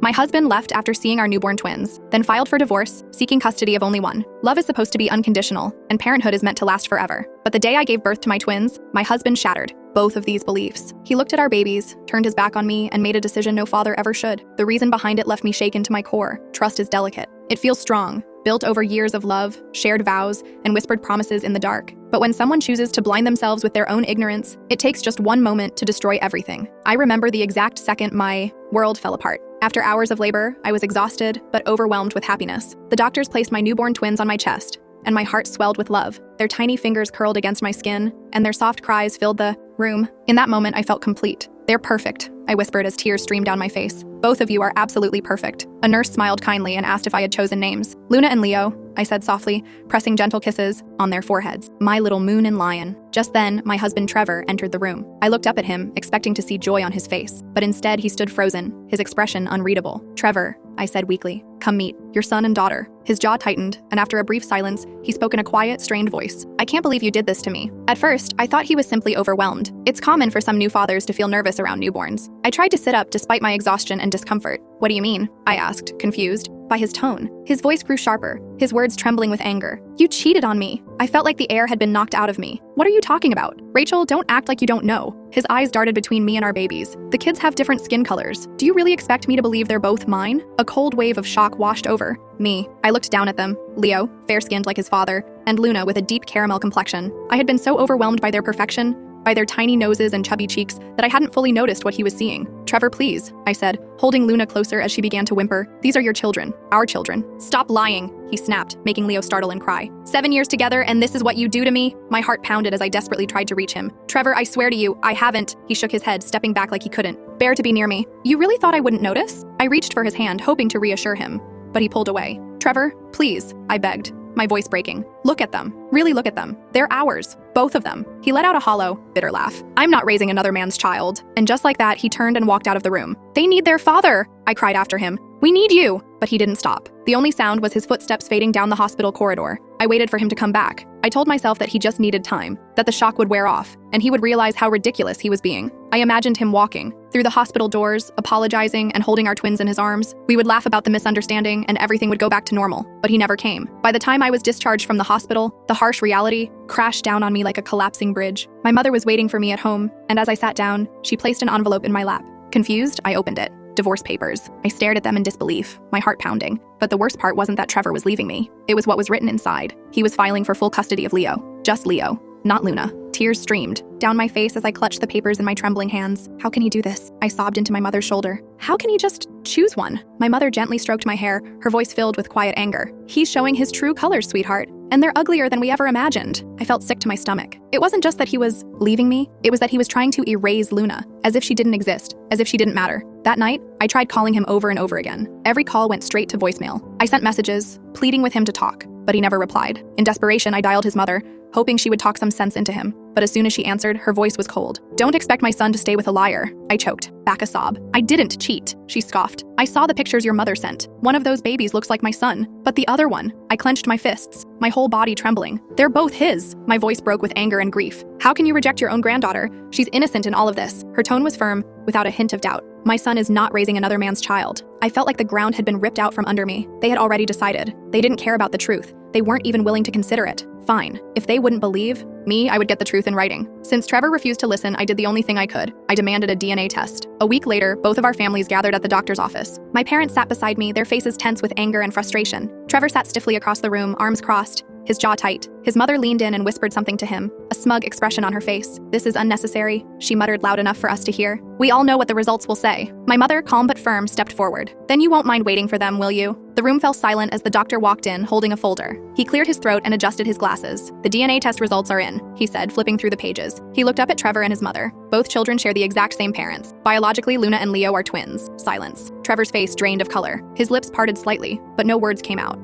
My husband left after seeing our newborn twins, then filed for divorce, seeking custody of only one. Love is supposed to be unconditional, and parenthood is meant to last forever. But the day I gave birth to my twins, my husband shattered both of these beliefs. He looked at our babies, turned his back on me, and made a decision no father ever should. The reason behind it left me shaken to my core. Trust is delicate. It feels strong, built over years of love, shared vows, and whispered promises in the dark. But when someone chooses to blind themselves with their own ignorance, it takes just one moment to destroy everything. I remember the exact second my world fell apart. After hours of labor, I was exhausted, but overwhelmed with happiness. The doctors placed my newborn twins on my chest, and my heart swelled with love. Their tiny fingers curled against my skin, and their soft cries filled the room. In that moment, I felt complete. "They're perfect," I whispered as tears streamed down my face. "Both of you are absolutely perfect." A nurse smiled kindly and asked if I had chosen names. "Luna and Leo," I said softly, pressing gentle kisses on their foreheads. "My little moon and lion." Just then, my husband Trevor entered the room. I looked up at him, expecting to see joy on his face, but instead he stood frozen, his expression unreadable. "Trevor," I said weakly, "come meet your son and daughter." His jaw tightened, and after a brief silence, he spoke in a quiet, strained voice. "I can't believe you did this to me." At first, I thought he was simply overwhelmed. It's common for some new fathers to feel nervous around newborns. I tried to sit up despite my exhaustion and discomfort. "What do you mean?" I asked, confused by his tone. His voice grew sharper, his words trembling with anger. "You cheated on me." I felt like the air had been knocked out of me. "What are you talking about? Rachel, don't act like you don't know." His eyes darted between me and our babies. "The kids have different skin colors. Do you really expect me to believe they're both mine?" A cold wave of shock washed over me. I looked down at them. Leo, fair-skinned like his father, and Luna with a deep caramel complexion. I had been so overwhelmed by their perfection, by their tiny noses and chubby cheeks, that I hadn't fully noticed what he was seeing. "Trevor, please," I said, holding Luna closer as she began to whimper. "These are your children, our children." "Stop lying," he snapped, making Leo startle and cry. 7 years together, and this is what you do to me?" My heart pounded as I desperately tried to reach him. "Trevor, I swear to you, I haven't." He shook his head, stepping back like he couldn't bear to be near me. "You really thought I wouldn't notice?" I reached for his hand, hoping to reassure him, but he pulled away. "Trevor, please," I begged, my voice breaking. "Look at them. Really look at them. They're ours. Both of them." He let out a hollow, bitter laugh. "I'm not raising another man's child." And just like that, he turned and walked out of the room. "They need their father," I cried after him. "We need you." But he didn't stop. The only sound was his footsteps fading down the hospital corridor. I waited for him to come back. I told myself that he just needed time, that the shock would wear off, and he would realize how ridiculous he was being. I imagined him walking through the hospital doors, apologizing and holding our twins in his arms. We would laugh about the misunderstanding and everything would go back to normal, but he never came. By the time I was discharged from the hospital, the harsh reality crashed down on me like a collapsing bridge. My mother was waiting for me at home, and as I sat down, she placed an envelope in my lap. Confused, I opened it. Divorce papers. I stared at them in disbelief, my heart pounding. But the worst part wasn't that Trevor was leaving me. It was what was written inside. He was filing for full custody of Leo. Just Leo, not Luna. Tears streamed down my face as I clutched the papers in my trembling hands. "How can he do this?" I sobbed into my mother's shoulder. "How can he just choose one?" My mother gently stroked my hair, her voice filled with quiet anger. "He's showing his true colors, sweetheart, and they're uglier than we ever imagined." I felt sick to my stomach. It wasn't just that he was leaving me, it was that he was trying to erase Luna, as if she didn't exist, as if she didn't matter. That night, I tried calling him over and over again. Every call went straight to voicemail. I sent messages, pleading with him to talk, but he never replied. In desperation, I dialed his mother, hoping she would talk some sense into him. But as soon as she answered, her voice was cold. "Don't expect my son to stay with a liar." I choked, back a sob. "I didn't cheat," she scoffed. "I saw the pictures your mother sent. One of those babies looks like my son, but the other one." I clenched my fists, my whole body trembling. "They're both his." My voice broke with anger and grief. "How can you reject your own granddaughter? She's innocent in all of this." Her tone was firm, without a hint of doubt. "My son is not raising another man's child." I felt like the ground had been ripped out from under me. They had already decided. They didn't care about the truth. They weren't even willing to consider it. Fine. If they wouldn't believe me, I would get the truth in writing. Since Trevor refused to listen, I did the only thing I could. I demanded a DNA test. A week later, both of our families gathered at the doctor's office. My parents sat beside me, their faces tense with anger and frustration. Trevor sat stiffly across the room, arms crossed, his jaw tight. His mother leaned in and whispered something to him, a smug expression on her face. "This is unnecessary," she muttered loud enough for us to hear. "We all know what the results will say." My mother, calm but firm, stepped forward. "Then you won't mind waiting for them, will you?" The room fell silent as the doctor walked in, holding a folder. He cleared his throat and adjusted his glasses. "The DNA test results are in," he said, flipping through the pages. He looked up at Trevor and his mother. "Both children share the exact same parents. Biologically, Luna and Leo are twins." Silence. Trevor's face drained of color. His lips parted slightly, but no words came out.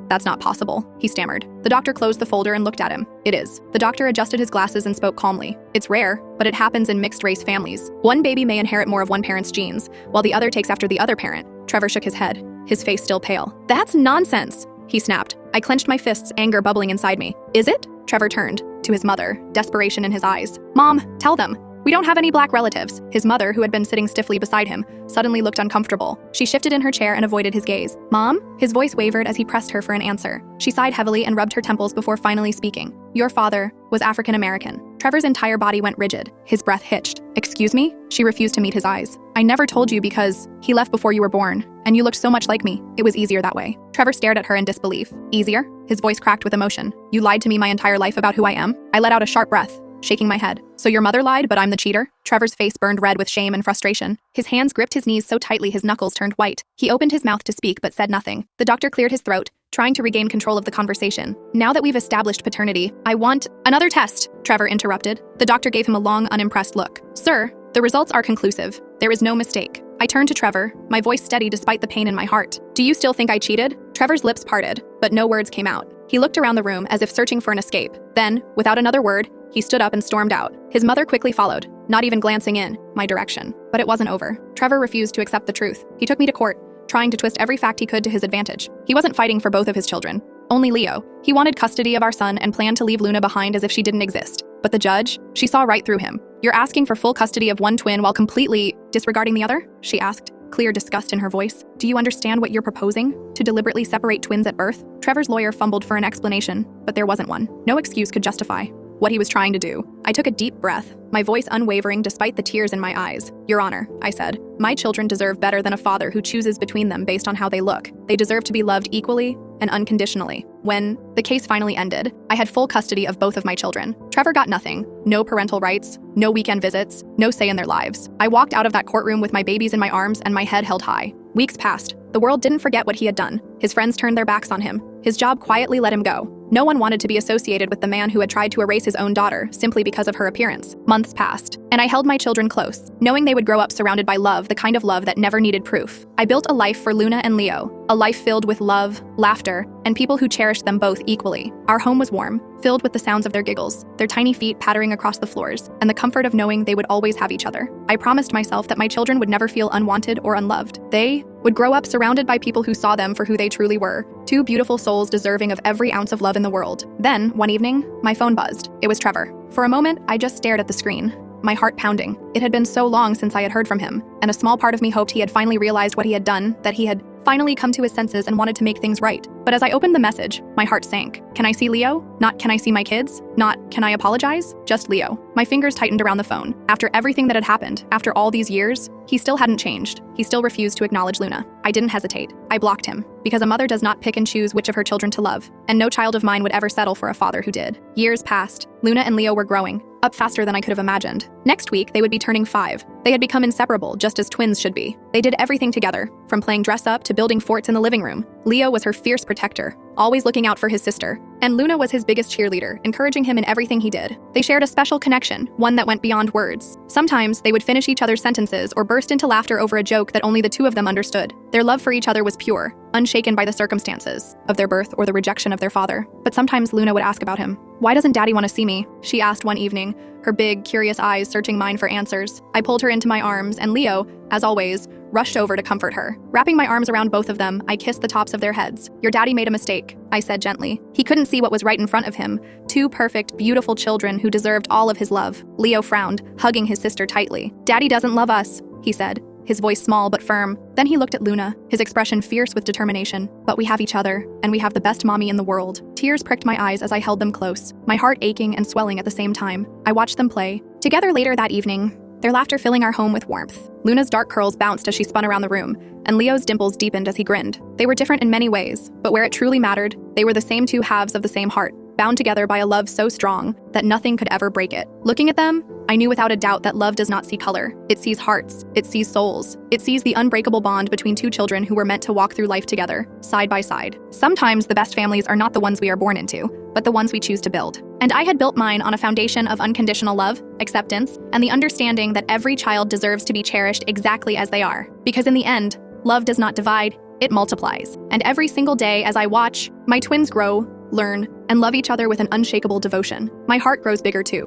That's not possible," he stammered. The doctor closed the folder and looked at him. "It is." The doctor adjusted his glasses and spoke calmly. "It's rare, but it happens in mixed-race families. One baby may inherit more of one parent's genes, while the other takes after the other parent." Trevor shook his head, his face still pale. "That's nonsense," he snapped. I clenched my fists, anger bubbling inside me. "Is it?" Trevor turned to his mother, desperation in his eyes. "Mom, tell them. "We don't have any black relatives." His mother, who had been sitting stiffly beside him, suddenly looked uncomfortable. She shifted in her chair and avoided his gaze. "Mom?" His voice wavered as he pressed her for an answer. She sighed heavily and rubbed her temples before finally speaking. "Your father was African American." Trevor's entire body went rigid. His breath hitched. "Excuse me?" She refused to meet his eyes. "I never told you because he left before you were born, and you looked so much like me. It was easier that way." Trevor stared at her in disbelief. "Easier?" His voice cracked with emotion. "You lied to me my entire life about who I am?" I let out a sharp breath, shaking my head. "So your mother lied, but I'm the cheater?" Trevor's face burned red with shame and frustration. His hands gripped his knees so tightly his knuckles turned white. He opened his mouth to speak but said nothing. The doctor cleared his throat, trying to regain control of the conversation. "Now that we've established paternity, I want another test," Trevor interrupted. The doctor gave him a long, unimpressed look. "Sir, the results are conclusive. There is no mistake." I turned to Trevor, my voice steady despite the pain in my heart. "Do you still think I cheated?" Trevor's lips parted, but no words came out. He looked around the room as if searching for an escape. Then, without another word, he stood up and stormed out. His mother quickly followed, not even glancing in my direction. But it wasn't over. Trevor refused to accept the truth. He took me to court, trying to twist every fact he could to his advantage. He wasn't fighting for both of his children, only Leo. He wanted custody of our son and planned to leave Luna behind as if she didn't exist. But the judge, she saw right through him. "You're asking for full custody of one twin while completely disregarding the other?" she asked, clear disgust in her voice. "Do you understand what you're proposing? To deliberately separate twins at birth?" Trevor's lawyer fumbled for an explanation, but there wasn't one. No excuse could justify what he was trying to do. I took a deep breath, my voice unwavering despite the tears in my eyes. "Your Honor," I said, "my children deserve better than a father who chooses between them based on how they look. They deserve to be loved equally and unconditionally." When the case finally ended, I had full custody of both of my children. Trevor got nothing. No parental rights, no weekend visits, no say in their lives. I walked out of that courtroom with my babies in my arms and my head held high. Weeks passed. The world didn't forget what he had done. His friends turned their backs on him. His job quietly let him go. No one wanted to be associated with the man who had tried to erase his own daughter simply because of her appearance. Months passed, and I held my children close, knowing they would grow up surrounded by love, the kind of love that never needed proof. I built a life for Luna and Leo, a life filled with love, laughter, and people who cherished them both equally. Our home was warm, filled with the sounds of their giggles, their tiny feet pattering across the floors, and the comfort of knowing they would always have each other. I promised myself that my children would never feel unwanted or unloved. They would grow up surrounded by people who saw them for who they truly were, two beautiful souls deserving of every ounce of love in the world. Then, one evening, my phone buzzed. It was Trevor. For a moment, I just stared at the screen, my heart pounding. It had been so long since I had heard from him, and a small part of me hoped he had finally realized what he had done, that he had finally come to his senses and wanted to make things right. But as I opened the message, my heart sank. Can I see Leo? Not can I see my kids? Not can I apologize? Just Leo. My fingers tightened around the phone. After everything that had happened, after all these years, he still hadn't changed. He still refused to acknowledge Luna. I didn't hesitate. I blocked him, because a mother does not pick and choose which of her children to love, and no child of mine would ever settle for a father who did. Years passed. Luna and Leo were growing, up faster than I could have imagined. Next week, they would be turning 5. They had become inseparable, just as twins should be. They did everything together, from playing dress-up to building forts in the living room. Leo was her fierce protector, always looking out for his sister, and Luna was his biggest cheerleader, encouraging him in everything he did. They shared a special connection, one that went beyond words. Sometimes, they would finish each other's sentences or burst into laughter over a joke that only the two of them understood. Their love for each other was pure, unshaken by the circumstances of their birth or the rejection of their father. But sometimes Luna would ask about him. "Why doesn't Daddy want to see me?" she asked one evening, her big, curious eyes searching mine for answers. I pulled her into my arms, and Leo, as always, rushed over to comfort her. Wrapping my arms around both of them, I kissed the tops of their heads. "Your daddy made a mistake," I said gently. He couldn't see what was right in front of him. 2 perfect, beautiful children who deserved all of his love. Leo frowned, hugging his sister tightly. "Daddy doesn't love us," he said, his voice small but firm. Then he looked at Luna, his expression fierce with determination. "But we have each other, and we have the best mommy in the world." Tears pricked my eyes as I held them close, my heart aching and swelling at the same time. I watched them play together later that evening, their laughter filling our home with warmth. Luna's dark curls bounced as she spun around the room, and Leo's dimples deepened as he grinned. They were different in many ways, but where it truly mattered, they were the same 2 halves of the same heart, bound together by a love so strong that nothing could ever break it. Looking at them, I knew without a doubt that love does not see color. It sees hearts. It sees souls. It sees the unbreakable bond between 2 children who were meant to walk through life together, side by side. Sometimes the best families are not the ones we are born into, but the ones we choose to build. And I had built mine on a foundation of unconditional love, acceptance, and the understanding that every child deserves to be cherished exactly as they are. Because in the end, love does not divide, it multiplies. And every single day as I watch my twins grow, learn, and love each other with an unshakable devotion, my heart grows bigger too.